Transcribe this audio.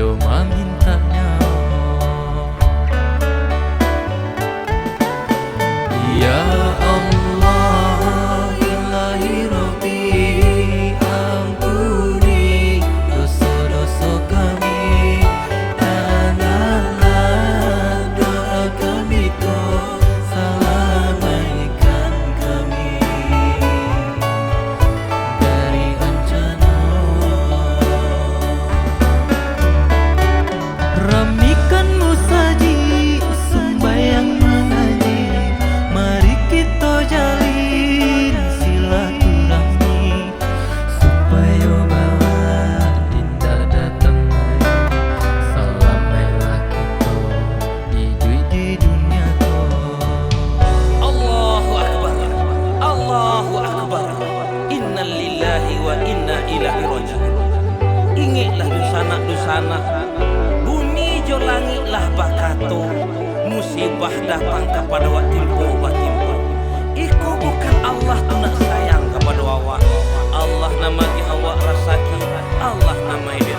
cuma mintanya. Ya Allah, ilahi Rabbi, ampuni dosa-dosa kami, tanahlah doa kami kau selamatkan kami dari bencana. Ramikanmu saji sembahyang mengaji, mari kita jalin silaturahmi supaya bala tidak datang lagi. Salam bela kita di dunia to. Allahu Akbar, Allahu Akbar. Inna lillahi wa inna ilaihi raji'un. Ingatlah dusana-dusana, bumi jo langitlah bakato, musibah datang kepada wak timpo. Iko bukan Allah tu nak sayang kepada awak. Allah nama di awak rasaki, Allah nama dia